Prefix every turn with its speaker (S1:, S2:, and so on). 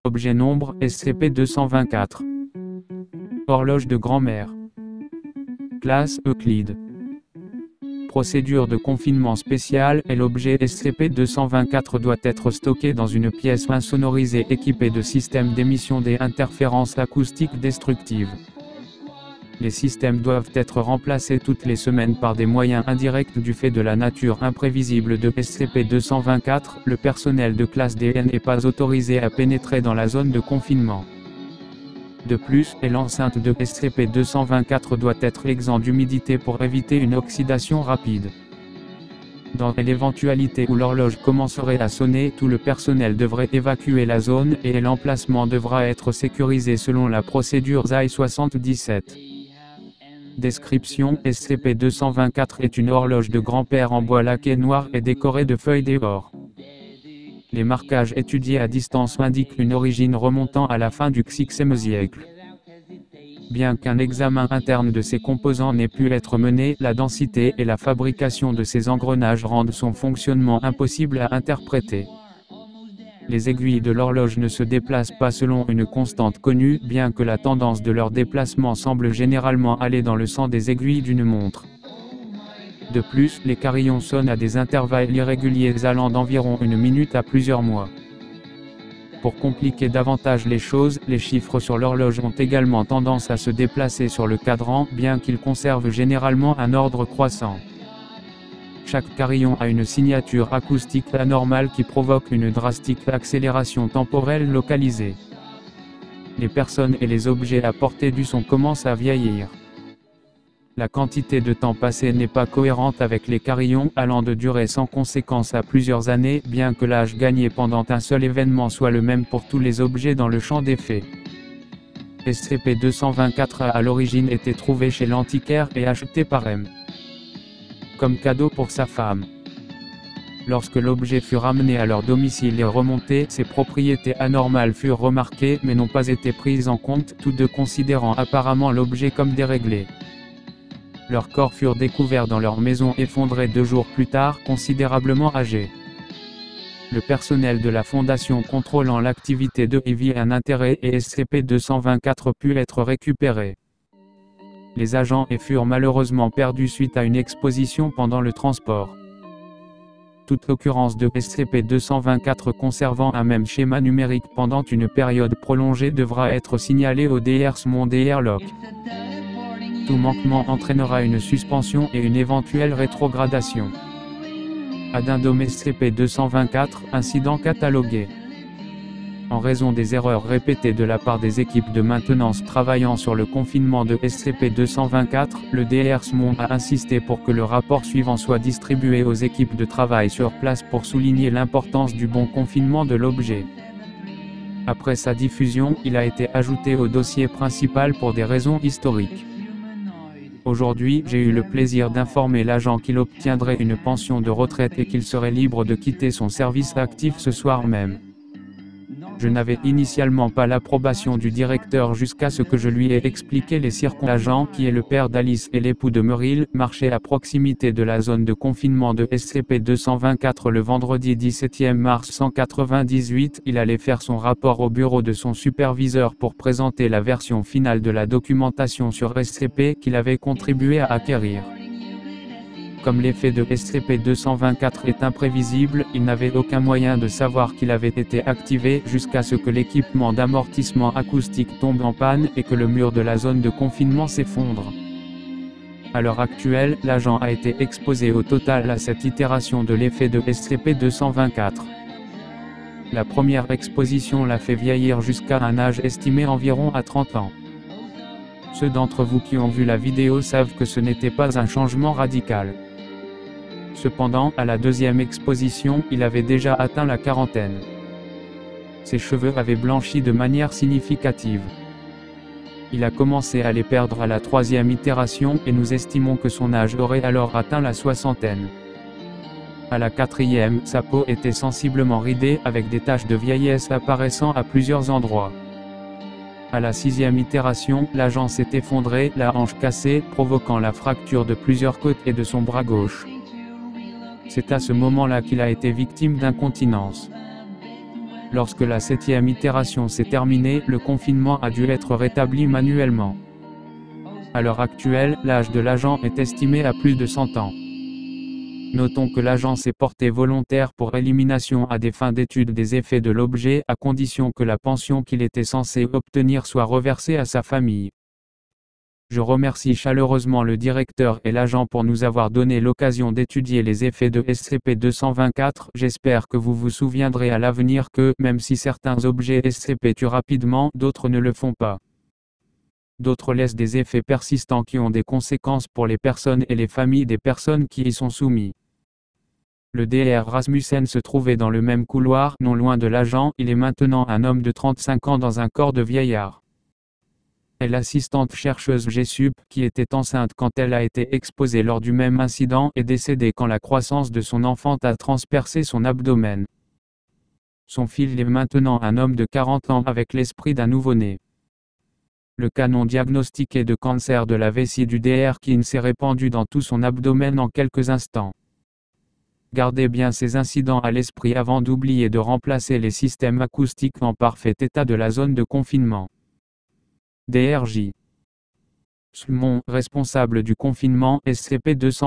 S1: Objet nombre, SCP-224. Horloge de grand-mère. Classe, Euclide. Procédure de confinement spéciale, et l'objet SCP-224 doit être stocké dans une pièce insonorisée équipée de systèmes d'émission des interférences acoustiques destructives. Les systèmes doivent être remplacés toutes les semaines par des moyens indirects du fait de la nature imprévisible de SCP-224. Le personnel de classe DN n'est pas autorisé à pénétrer dans la zone de confinement. De plus, l'enceinte de SCP-224 doit être exempt d'humidité pour éviter une oxydation rapide. Dans l'éventualité où l'horloge commencerait à sonner, tout le personnel devrait évacuer la zone et l'emplacement devra être sécurisé selon la procédure ZAI-77. Description: SCP-224 est une horloge de grand-père en bois laqué noir et décorée de feuilles d'or. Les marquages étudiés à distance indiquent une origine remontant à la fin du XVIe siècle. Bien qu'un examen interne de ses composants n'ait pu être mené, la densité et la fabrication de ces engrenages rendent son fonctionnement impossible à interpréter. Les aiguilles de l'horloge ne se déplacent pas selon une constante connue, bien que la tendance de leur déplacement semble généralement aller dans le sens des aiguilles d'une montre. De plus, les carillons sonnent à des intervalles irréguliers allant d'environ une minute à plusieurs mois. Pour compliquer davantage les choses, les chiffres sur l'horloge ont également tendance à se déplacer sur le cadran, bien qu'ils conservent généralement un ordre croissant. Chaque carillon a une signature acoustique anormale qui provoque une drastique accélération temporelle localisée. Les personnes et les objets à portée du son commencent à vieillir. La quantité de temps passé n'est pas cohérente avec les carillons, allant de durée sans conséquence à plusieurs années, bien que l'âge gagné pendant un seul événement soit le même pour tous les objets dans le champ d'effet. SCP-224 a à l'origine été trouvé chez l'antiquaire et acheté par M. comme cadeau pour sa femme. Lorsque l'objet fut ramené à leur domicile et remonté, ses propriétés anormales furent remarquées mais n'ont pas été prises en compte, tous deux considérant apparemment l'objet comme déréglé. Leurs corps furent découverts dans leur maison effondrée 2 jours plus tard, considérablement âgés. Le personnel de la fondation contrôlant l'activité de y vit un intérêt et SCP-224 put être récupéré. Les agents furent malheureusement perdus suite à une exposition pendant le transport. Toute occurrence de SCP-224 conservant un même schéma numérique pendant une période prolongée devra être signalée au DRSMON DRLOC. Tout manquement entraînera une suspension et une éventuelle rétrogradation. Addendum SCP-224, incident catalogué. En raison des erreurs répétées de la part des équipes de maintenance travaillant sur le confinement de SCP-224, le DRSMON a insisté pour que le rapport suivant soit distribué aux équipes de travail sur place pour souligner l'importance du bon confinement de l'objet. Après sa diffusion, il a été ajouté au dossier principal pour des raisons historiques. Aujourd'hui, j'ai eu le plaisir d'informer l'agent qu'il obtiendrait une pension de retraite et qu'il serait libre de quitter son service actif ce soir même. Je n'avais initialement pas l'approbation du directeur jusqu'à ce que je lui ai expliqué les circonstances. L'agent, qui est le père d'Alice et l'époux de Merrill, marchait à proximité de la zone de confinement de SCP-224 le vendredi 17 mars 198. Il allait faire son rapport au bureau de son superviseur pour présenter la version finale de la documentation sur SCP qu'il avait contribué à acquérir. Comme l'effet de SCP-224 est imprévisible, il n'avait aucun moyen de savoir qu'il avait été activé jusqu'à ce que l'équipement d'amortissement acoustique tombe en panne et que le mur de la zone de confinement s'effondre. À l'heure actuelle, l'agent a été exposé au total à cette itération de l'effet de SCP-224. La première exposition l'a fait vieillir jusqu'à un âge estimé environ à 30 ans. Ceux d'entre vous qui ont vu la vidéo savent que ce n'était pas un changement radical. Cependant, à la deuxième exposition, il avait déjà atteint la quarantaine. Ses cheveux avaient blanchi de manière significative. Il a commencé à les perdre à la troisième itération et nous estimons que son âge aurait alors atteint la soixantaine. À la quatrième, sa peau était sensiblement ridée avec des taches de vieillesse apparaissant à plusieurs endroits. À la sixième itération, l'agent s'est effondré, la hanche cassée, provoquant la fracture de plusieurs côtes et de son bras gauche. C'est à ce moment-là qu'il a été victime d'incontinence. Lorsque la 7e itération s'est terminée, le confinement a dû être rétabli manuellement. À l'heure actuelle, l'âge de l'agent est estimé à plus de 100 ans. Notons que l'agent s'est porté volontaire pour élimination à des fins d'étude des effets de l'objet, à condition que la pension qu'il était censé obtenir soit reversée à sa famille. Je remercie chaleureusement le directeur et l'agent pour nous avoir donné l'occasion d'étudier les effets de SCP-224. J'espère que vous vous souviendrez à l'avenir que, même si certains objets SCP tuent rapidement, d'autres ne le font pas. D'autres laissent des effets persistants qui ont des conséquences pour les personnes et les familles des personnes qui y sont soumises. Le Dr Rasmussen se trouvait dans le même couloir, non loin de l'agent. Il est maintenant un homme de 35 ans dans un corps de vieillard. Et l'assistante chercheuse Jessup, qui était enceinte quand elle a été exposée lors du même incident, est décédée quand la croissance de son enfant a transpercé son abdomen. Son fils est maintenant un homme de 40 ans avec l'esprit d'un nouveau-né. Le cas non diagnostiqué de cancer de la vessie du Dr King s'est répandu dans tout son abdomen en quelques instants. Gardez bien ces incidents à l'esprit avant d'oublier de remplacer les systèmes acoustiques en parfait état de la zone de confinement. Dr J. Slmon, responsable du confinement SCP-200.